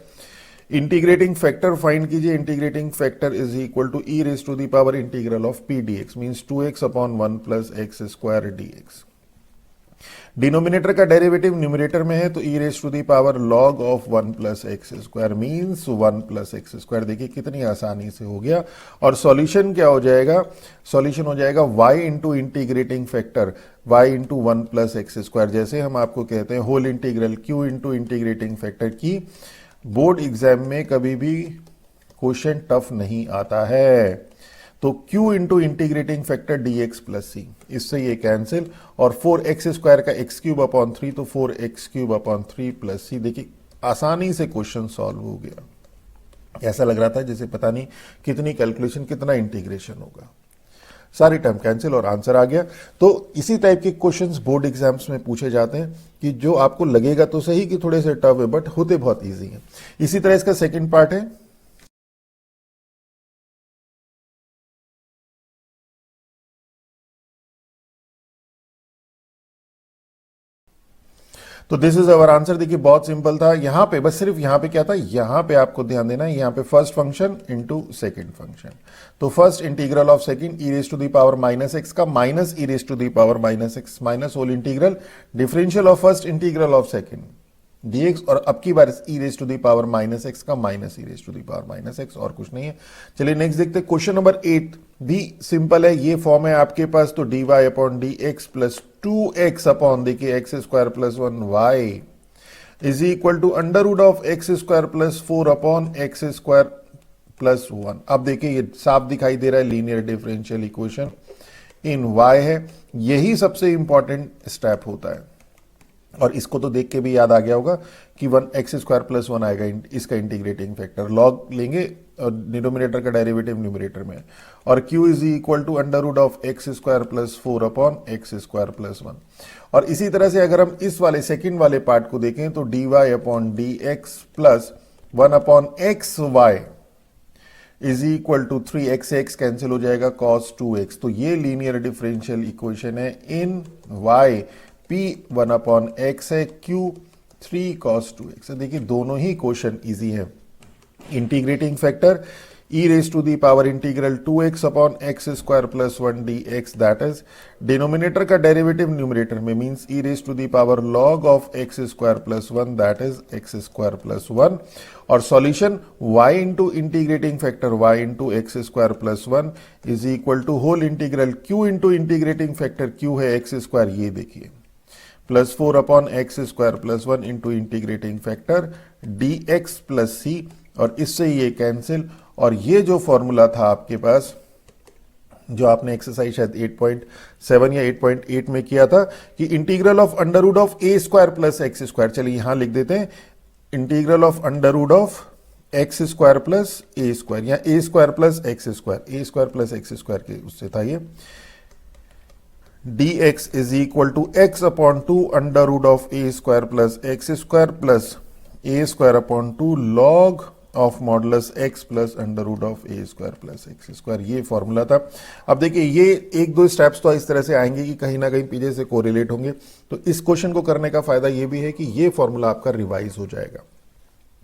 इंटीग्रेटिंग फैक्टर फाइंड कीजिए। Integrating factor is equal to e raise to the power integral of p dx means 2x/1 plus x² dx। Denominator का derivative numerator में है तो e raise to the power log of 1 plus x² means 1 plus x²। देखिए कितनी आसानी से हो गया। और सॉल्यूशन क्या हो जाएगा, सॉल्यूशन हो जाएगा y into integrating factor y into 1 plus x²। जैसे हम आपको कहते हैं whole integral q into integrating factor की। बोर्ड एग्जाम में कभी भी क्वेश्चन टफ नहीं आता है। तो q into integrating factor dx plus c, इससे ये कैंसिल, और 4x² का x³ 3 तो 4x³ 3 प्लस c। देखिए आसानी से क्वेश्चन सॉल्व हो गया। ऐसा लग रहा था जैसे पता नहीं कितनी कैलकुलेशन कितना इंटीग्रेशन होगा। सारे टर्म कैंसिल और आंसर आ गया। तो इसी टाइप के क्वेश्चंस बोर्ड एग्जाम्स में पूछे जाते हैं कि जो आपको लगेगा तो सही कि थोड़े से टफ है, बट होते बहुत इजी हैं। इसी तरह इसका सेकंड पार्ट है, तो दिस इज अवर आंसर। देखिए बहुत सिंपल था, यहां पे बस सिर्फ यहां पे क्या था, यहां पे आपको ध्यान देना है, यहां पे first function into second function. तो first integral of second e raise to the power minus x का minus e raise to the power minus x minus whole integral differential of first integral of second dx, और अब की बार e raise to the power minus x का minus e raise to the power minus x, और कुछ नहीं है। चलिए नेक्स्ट देखते हैं क्वेश्चन नंबर 8, भी सिंपल है, ये फॉर्म है आपके पास। तो dy upon d x plus 2x upon देखिए x square plus 1y is equal to under root of x square plus 4 upon x square plus 1। अब देखिए ये साफ दिखाई दे रहा है, linear differential equation in y है। यही सबसे इंपॉर्टेंट स्टेप होता है, और इसको तो देख के भी याद आ गया होगा कि 1x स्क्वायर प्लस 1 आएगा, इसका इंटीग्रेटिंग फैक्टर लॉग लेंगे और डिनोमिनेटर का डेरिवेटिव न्यूमरेटर में, और q is equal to under root of x square plus 4 upon x square plus 1। और इसी तरह से अगर हम इस वाले सेकंड वाले पार्ट को देखें तो dy upon d x plus 1 upon x y is equal to 3x से x कैंसिल हो जाएगा cos 2x। तो ये लीनियर डिफरेंशियल इक्वेशन है in y, p 1 upon x है, q 3 cos 2x। देखिए दोनों ही क्वेश्चन इजी है। Integrating factor e raise to the power integral 2x upon x square plus 1 dx, that is denominator का डेरिवेटिव न्यूमरेटर में means e raise to the power log of x square plus 1, that is x square plus 1, और solution y into integrating factor y into x square plus 1 is equal to whole integral q into integrating factor q है x square, ये देखिए plus 4 upon x square plus 1 into integrating factor dx plus c, और इससे ये cancel. और ये जो formula था आपके पास, जो आपने एक्सरसाइज शायद 8.7 या 8.8 में किया था कि integral of under root of a square plus x square, चलिए यहां लिख देते हैं integral of under root of x square plus a square, या a square plus x square, a square plus x square के उससे था ये, dx is equal to x upon 2 under root of a square plus x square plus a square upon 2 log of modulus x plus under root of a square plus x square, ये formula था। अब देखिए ये एक दो steps तो इस तरह से आएंगे कि कहीं ना कहीं पीछे से कोरिलेट होंगे, तो इस क्वेश्चन को करने का फायदा ये भी है कि ये फॉर्मूला आपका रिवाइज हो जाएगा।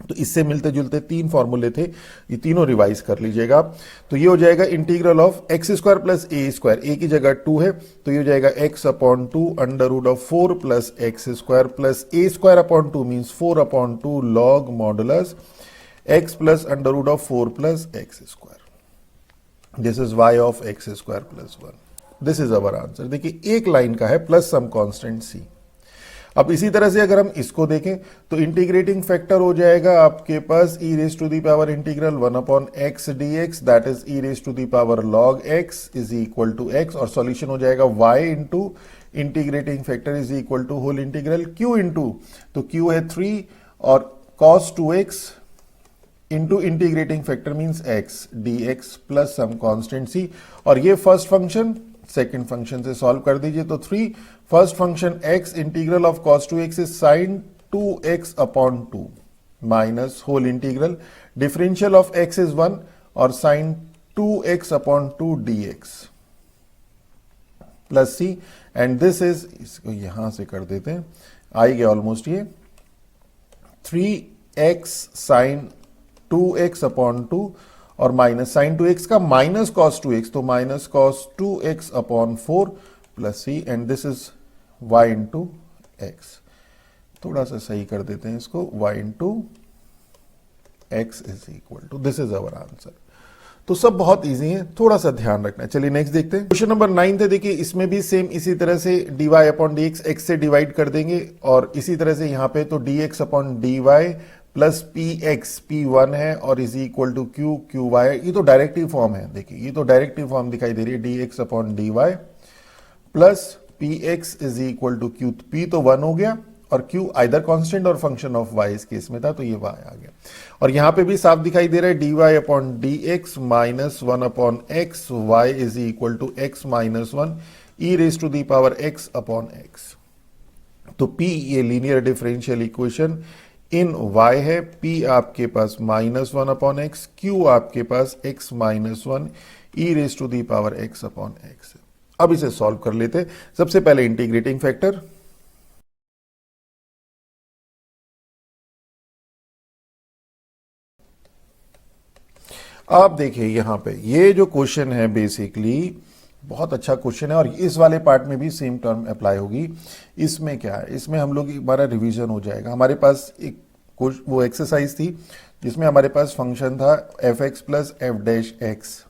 तो इससे मिलते जुलते 3 फॉर्मूले थे, ये तीनों रिवाइज कर लीजिएगा आप। तो ये हो जाएगा integral of x square plus a square, a की जगह 2 है तो ये हो जाएगा x upon 2 under root of 4 plus x square plus a square upon 2 means 4 upon 2 log modulus x plus under root of 4 plus x square, this is y of x square plus 1। This is our answer. देखिए एक line का है plus some constant सी। अब इसी तरह से अगर हम इसको देखें तो इंटीग्रेटिंग फैक्टर हो जाएगा आपके पास e raise to the power integral 1 upon x d x, that is e raise to the power log x is equal to x, और सॉल्यूशन हो जाएगा y into integrating factor is equal to whole integral q into, तो q है 3 और cos 2x into integrating factor means x dx plus some constant c, और ये first function second function से solve कर दीजिए। तो 3 first function x integral of cos 2x is sin 2x upon 2 minus whole integral differential of x is 1 और sin 2x upon 2 dx plus c, and this is, इसको यहां से कर देते हैं, आई गया ऑलमोस्ट ये 3x sin 2x अपॉन 2 और माइनस साइन 2x का माइनस cos 2x, तो minus cos 2x upon 4 plus c, and this is y into x. थोड़ा सा सही कर देते हैं इसको, y into x is equal to, this is our answer. तो सब बहुत इजी है, थोड़ा सा ध्यान रखना है। चलिए नेक्स्ट देखते हैं। क्वेश्चन नंबर 9 थे, देखिए इसमें भी सेम इसी तरह से dy अपॉन dx x से डिवाइड कर देंगे, और इसी तरह से यहां पे तो dx upon dy plus px p1 है और is equal to q qy, ये तो डायरेक्टिव फॉर्म है। देखिए ये तो डायरेक्टिव फॉर्म दिखाई दे रही है, dx upon dy plus px is equal to q, p तो 1 हो गया और q आइदर कांस्टेंट और फंक्शन ऑफ y इस केस में था, तो ये y आ गया। और यहां पे भी साफ दिखाई दे रहा है dy upon d x minus 1 upon x, y is equal to x minus 1 e raise to the power x upon x। तो p ये linear differential equation in y है, p आपके पास माइनस 1 अपॉन एक्स, q आपके पास x minus 1 e raise to the power x upon x। अब इसे solve कर लेते। सबसे पहले इंटीग्रेटिंग फैक्टर, आप देखिए यहां पे ये जो क्वेश्चन है बेसिकली बहुत अच्छा क्वेश्चन है और इस वाले पार्ट में भी सेम टर्म अप्लाई होगी। इसमें क्या है, इसमें हम लोग हमारा रिवीजन हो जाएगा। हमारे पास एक वो एक्सरसाइज थी जिसमें हमारे पास फंक्शन था f x plus f dash x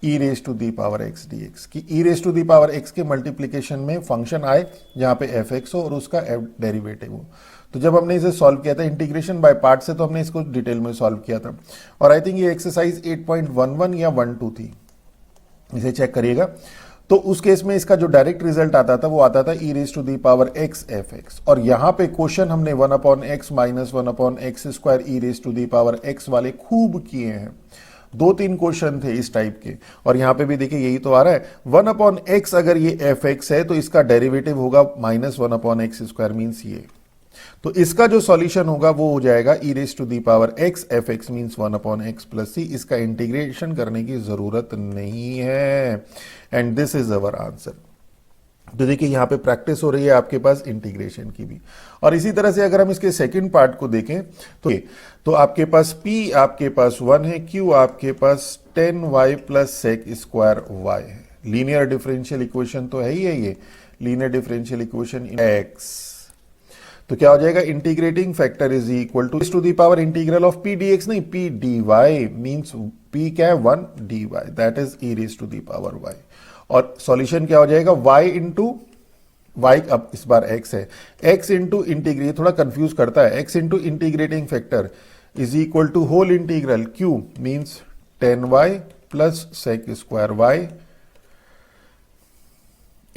e raise to the power x d x, की e raise to the power x के मल्टीप्लीकेशन में फंक्शन आए जहां पे एफ एक्स हो और उसका एफ डेरिवेटिव हो। तो जब हमने इसे सॉल्व किया था इंटीग्रेशन बाय पार्ट से, तो हमने इसको डिटेल में सॉल्व किया था और आई थिंक ये एक्सरसाइज 8.11 या 12 थी, इसे चेक करिएगा। तो उस केस में इसका जो डायरेक्ट रिजल्ट आता था वो आता था e raise to the power x f x, और यहां पे क्वेश्चन हमने 1 upon x minus 1 upon x square e raise to the power x वाले खूब किए हैं। 2-3 क्वेश्चन थे इस टाइप के, और यहां पे भी देखिए यही तो आ रहा है 1 अपॉन एक्स, अगर ये एफ एक्स है तो इसका डेरिवेटिव होगा minus 1 upon x square means ये। तो इसका जो सॉल्यूशन होगा वो हो जाएगा e raise to the power x f x means 1 upon x plus c. इसका इंटीग्रेशन करने की जरूरत नहीं है and this is our answer. तो देखिए यहां पे प्रैक्टिस हो रही है आपके पास इंटीग्रेशन की भी। और इसी तरह से अगर हम इसके सेकंड पार्ट को देखें तो आपके पास p आपके पास 1 है, q आपके पास 10y plus sec square y है। लीनियर डिफरेंशियल इक्वेशन तो है ही है ये, लीनियर डिफरेंशियल इक्वेशन x। तो क्या हो जाएगा, integrating factor is equal to the power integral of p dx, नहीं p dy मींस p क्या है 1 dy, that is e raise to the power y। और सॉल्यूशन क्या हो जाएगा y इंटू y, अब इस बार x है, x इंटू इंटीग्रेट, थोड़ा कंफ्यूज करता है, x into integrating factor is equal to whole integral q means 10y plus sec square y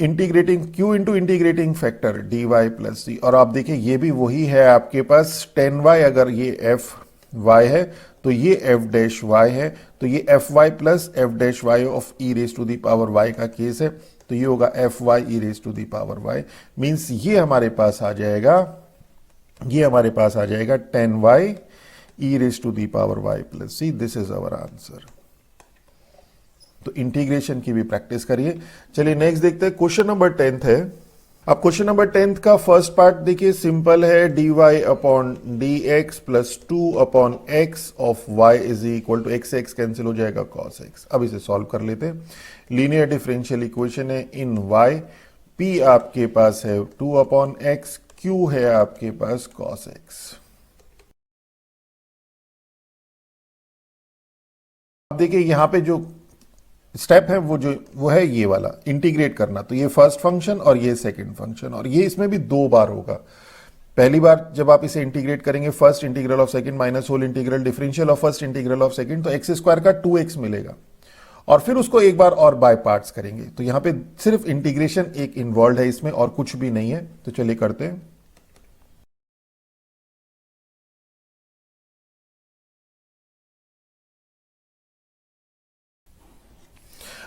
integrating q into integrating factor dy plus c. और आप देखिए ये भी वही है आपके पास 10y, अगर ये f y है तो ये f डैश y है, तो ये f y plus f dash y of e raise to the power y का केस है, तो ये होगा f y e raise to the power y means ये हमारे पास आ जाएगा, ये हमारे पास आ जाएगा 10y e raise to the power y plus c. This is our answer. तो इंटीग्रेशन की भी प्रैक्टिस करिए। चलिए नेक्स्ट देखते हैं, क्वेश्चन नंबर 10 है। अब क्वेश्चन नंबर 10 का फर्स्ट पार्ट देखिए सिंपल है, dy upon d x plus 2 upon x of y is equal to x x cancel हो जाएगा cos x। अब इसे सॉल्व कर लेते हैं। लीनियर डिफरेंशियल इक्वेशन है इन y, p आपके पास है 2 अपॉन एक्स, q है आपके पास cos x। अब देखिए यहां पे जो स्टेप है वो है ये वाला इंटीग्रेट करना। तो ये फर्स्ट फंक्शन और ये सेकंड फंक्शन, और ये इसमें भी 2 बार होगा। पहली बार जब आप इसे इंटीग्रेट करेंगे first integral of second minus whole integral differential of first integral of second, तो एक्स स्क्वायर का 2x मिलेगा, और फिर उसको एक बार और बाय पार्ट्स करेंगे। तो यहां पे सिर्फ इंटीग्रेशन एक इन्वॉल्व है इसमें और कुछ भी नहीं है। तो चलिए करते हैं।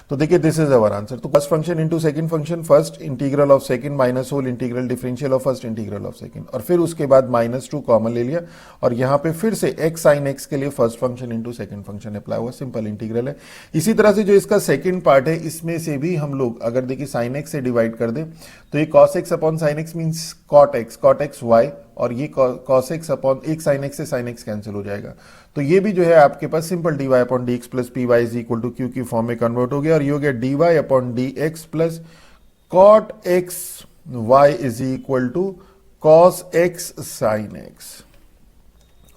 तो देखिए दिस इज अवर आंसर। तो first function into second function, first integral of second minus whole integral differential of first integral of second, और फिर उसके बाद -2 कॉमन ले लिया, और यहां पे फिर से x sin x के लिए first function into second function apply हुआ, सिंपल इंटीग्रल है। इसी तरह से जो इसका सेकंड पार्ट है इसमें से भी हम लोग अगर देखिए sin x से डिवाइड कर दें तो ये cos x upon sin x means cot x y, और ये cos x अपॉन एक sin x से sin x कैंसिल हो जाएगा। तो ये भी जो है आपके पास simple dy upon d x plus p y is equal to q की फॉर्म में कन्वर्ट हो गया, और ये हो गया dy upon d x plus cot x y is equal to cos x sin x।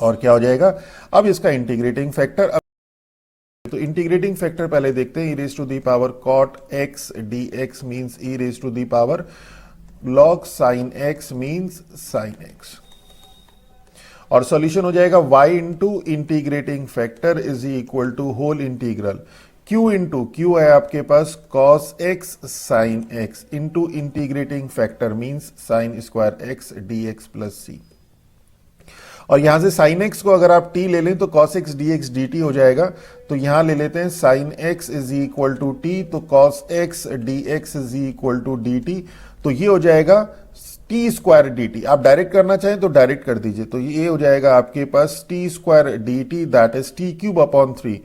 और क्या हो जाएगा, अब इसका इंटीग्रेटिंग फैक्टर, तो इंटीग्रेटिंग फैक्टर पहले देखते हैं, e raise to the power cot x dx means e raise to the power log sin x means sin x, और सॉल्यूशन हो जाएगा y into integrating factor is equal to whole integral q है आपके पास cos x sine x into integrating factor means sine square x d x plus c. और यहां से sine x को अगर आप t ले लें तो cos x dx dt हो जाएगा। तो यहां ले लेते हैं sine x is equal to t, तो cos x dx is equal to dt, तो ये हो जाएगा टी स्क्वायर डी टी। आप डायरेक्ट करना चाहें तो डायरेक्ट कर दीजिए, तो ये हो जाएगा आपके पास t square d t that is t cube upon 3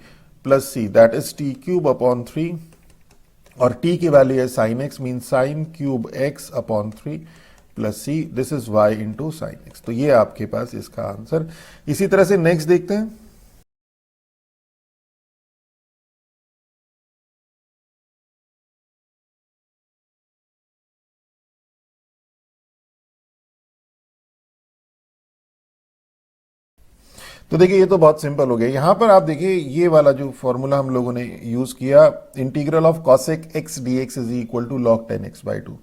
plus c that is t cube upon 3, और t की वैल्यू है sine x mean sine cube x upon 3 plus c, this is y into sine x. तो ये आपके पास इसका answer. इसी तरह से नेक्स्ट देखते हैं। तो देखिए ये तो बहुत सिंपल हो गया। यहां पर आप देखिए ये वाला जो फॉर्मूला हम लोगों ने यूज किया, integral of cosec x d x is equal to log 10x/2।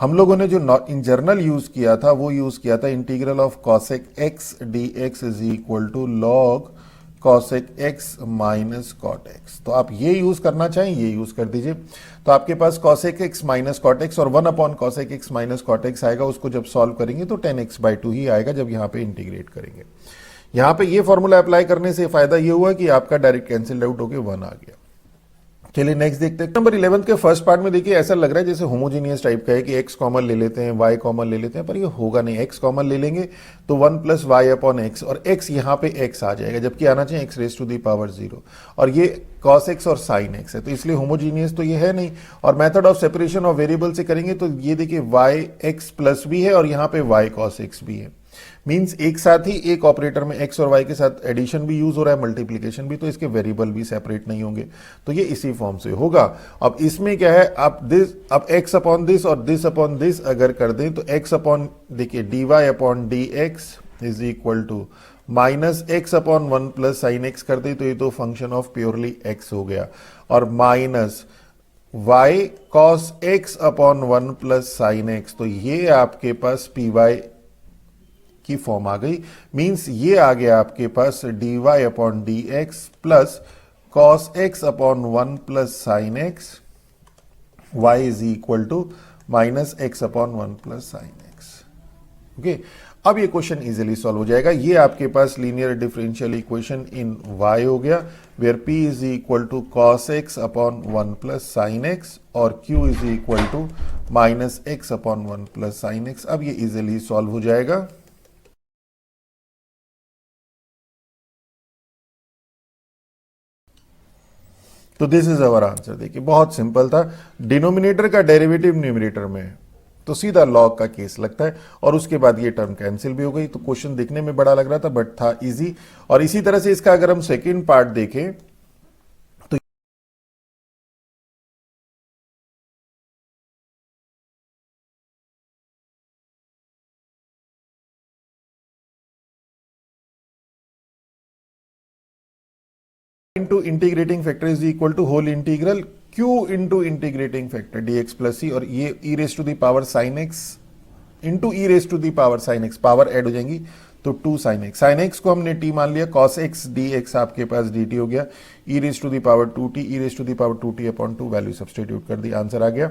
हम लोगों ने जो इन जर्नल यूज किया था वो यूज किया था integral of cosec x d x is equal to log cosec x minus cot x. तो आप ये यूज करना चाहें ये यूज कर दीजिए। तो आपके पास cosec x minus cot x और 1 upon cosec x minus cot x आएगा। उसको जब सॉल्व करेंगे तो 10x/2 ही आएगा जब यहाँ पे इंटीग्रेट करेंगे। यहां पे ये फॉर्मूला अप्लाई करने से फायदा ये हुआ कि आपका डायरेक्ट कैंसिल आउट होके 1 आ गया। चलिए नेक्स्ट देखते हैं। नंबर 11 के फर्स्ट पार्ट में देखिए ऐसा लग रहा है जैसे होमोजीनियस टाइप का है कि x कॉमन ले लेते हैं y कॉमन ले लेते हैं, पर ये होगा नहीं। x कॉमन ले लेंगे तो 1 प्लस वाई अपॉन एक्स, और x यहाँ पे x आ जाएगा जबकि आना चाहिए x raise to the power 0, और ये cos x और sin x है, तो इसलिए होमोजीनियस तो ये है नहीं। और method of separation of variable से करेंगे तो ये देखिए y x प्लस भी है और यहाँ पे y cos x भी है। मींस एक साथ ही एक ऑपरेटर में x और y के साथ एडिशन भी यूज हो रहा है, मल्टीप्लीकेशन भी, तो इसके वेरिएबल भी सेपरेट नहीं होंगे, तो ये इसी फॉर्म से होगा। अब इसमें क्या है, अब x अपॉन दिस और दिस अपॉन दिस अगर कर दें तो x अपॉन देखिए dy upon d x is equal to minus x upon 1 plus sine x कर दे तो ये तो फंक्शन ऑफ प्योरली x हो गया, और minus y cos x upon 1 plus sine x, तो ये आपके पास py की फॉर्म आ गई। मींस ये आ गया आपके पास dy upon d x plus cos x upon 1 plus sine x, y is equal to minus x upon 1 plus sine x. Okay, अब ये क्वेश्चन इजीली सॉल्व हो जाएगा। ये आपके पास linear differential equation in y हो गया, where p is equal to cos x upon 1 plus sine x और q is equal to minus x upon 1 plus sine x. अब ये इजीली सॉल्व हो जाएगा। तो दिस इज अवर आंसर। देखिए बहुत सिंपल था, डिनोमिनेटर का डेरिवेटिव न्यूमरेटर में है तो सीधा लॉग का केस लगता है, और उसके बाद ये टर्म कैंसिल भी हो गई। तो क्वेश्चन देखने में बड़ा लग रहा था बट था इजी। और इसी तरह से इसका अगर हम सेकेंड पार्ट देखें तो into integrating factor is equal to whole integral q into integrating factor dx plus c, और ये e raise to the power sine x into e raise to the power sine x, power add हो जाएंगी तो 2 sine x. Sine x को हमने t मान लिया, cos x dx आपके पास dt हो गया, e raise to the power 2t, e raise to the power 2t upon 2, value substitute कर दी, आंसर आ गया।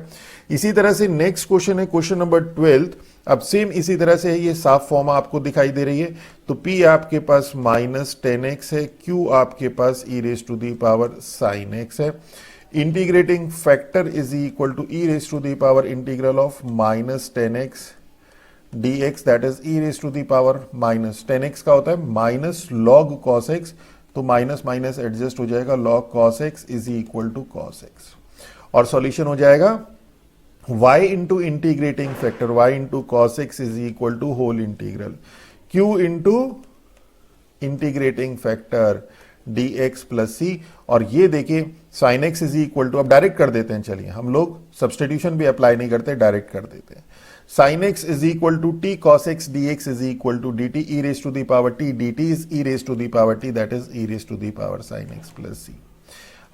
इसी तरह से नेक्स्ट क्वेश्चन है क्वेश्चन नंबर 12। अब सेम इसी तरह से है, ये साफ फॉर्म आपको दिखाई दे रही है। तो p आपके पास माइनस 10x है, q आपके पास e raise to the power sine x है, integrating factor is equal to e raise to the power integral of minus 10x dx that is e raise to the power minus 10x का होता है minus log cos x, तो minus minus adjust हो जाएगा, log cos x is equal to cos x, और solution हो जाएगा y into integrating factor y into cos x is equal to whole integral q into integrating factor dx plus c, और ये देखिए sin x is equal to, अब direct कर देते हैं, चलिए हम लोग सब्सटीट्यूशन भी अप्लाई नहीं करते, डायरेक्ट कर देते हैं। sin x is equal to t cos x dx is equal to dt, e raise to the power t dt is e raise to the power t that is e raise to the power sin x plus c.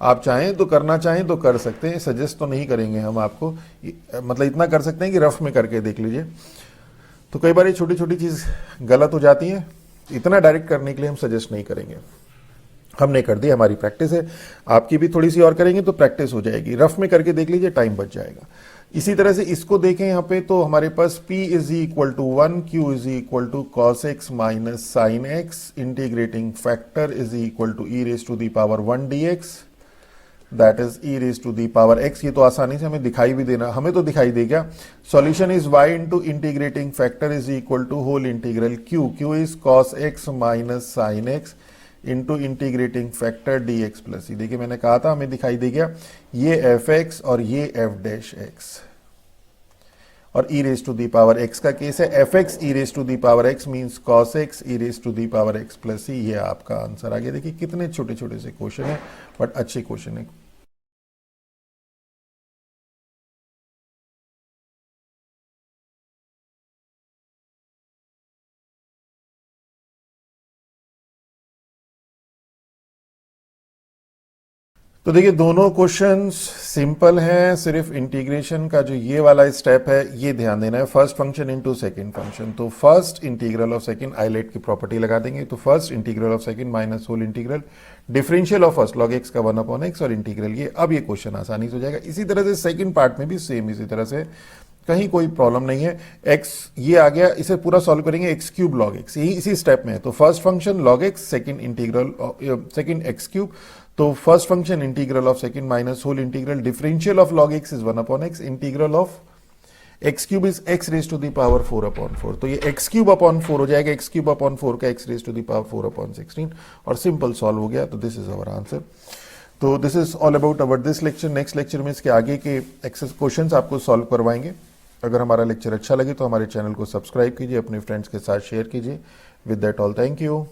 आप चाहें तो करना चाहें तो कर सकते हैं, suggest तो नहीं करेंगे हम आपको, मतलब इतना कर सकते हैं कि रफ में करके देख लीजिए। तो कई बार ये छोटी छोटी चीज गलत हो जाती है, इतना डायरेक्ट करने के लिए हम सजेस्ट नहीं करेंगे। हमने कर दी, हमारी प्रैक्टिस है, आपकी भी थोड़ी सी और करेंगे तो प्रैक्टिस हो जाएगी। रफ में करके देख लीजिए, टाइम बच जाएगा। इसी तरह से इसको देखें यहाँ पे, तो हमारे पास p is equal to 1, q is equal to cos x minus sine x, integrating factor is equal to e raise to the power 1 dx, that is e raise to the power x। ये तो आसानी से हमें दिखाई भी देना, हमें तो दिखाई दे गया। Solution is y into integrating factor is equal to whole integral q is cos x minus sine x into integrating factor dx plus e. देखिए मैंने कहा था हमें दिखाई दे गया, ये fx और ये f डैश x, और e raise to the power x का केस है। fx e raise to the power x means cos x e raise to the power x plus e. ये आपका आंसर आ गया। देखिए कितने छोटे छोटे से क्वेश्चन है, बट अच्छे क्वेश्चन है। तो देखिए दोनों क्वेश्चंस सिंपल हैं, सिर्फ इंटीग्रेशन का जो ये वाला स्टेप है ये ध्यान देना है, first function into second function. तो first integral of second ILATE की प्रॉपर्टी लगा देंगे, तो first integral of second minus whole integral differential of first log x का 1 अपॉन एक्स और इंटीग्रल ये। अब ये क्वेश्चन आसानी से हो जाएगा। इसी तरह से सेकंड पार्ट में भी सेम इसी तरह से, कहीं कोई प्रॉब्लम नहीं है। एक्स ये आ गया, इसे पूरा सॉल्व करेंगे, एक्स क्यूब लॉग एक्स, यही इसी स्टेप में है। तो first function log x, second integral second x cube, तो first function integral of second minus whole integral differential of log x is 1 upon x, integral of x cube is x raise to the power 4 upon 4। तो ये x cube upon 4 हो जाएगा, x cube upon 4 का x raise to the power 4 upon 16, और simple solve हो गया। तो this is our answer. तो this is all about our this lecture. Next lecture में इसके आगे के एक्सेस क्वेश्चंस आपको सॉल्व करवाएंगे। अगर हमारा लेक्चर अच्छा लगे तो हमारे चैनल को सब्सक्राइब कीजिए, अपने फ्रेंड्स के साथ शेयर कीजिए। With that all, thank you.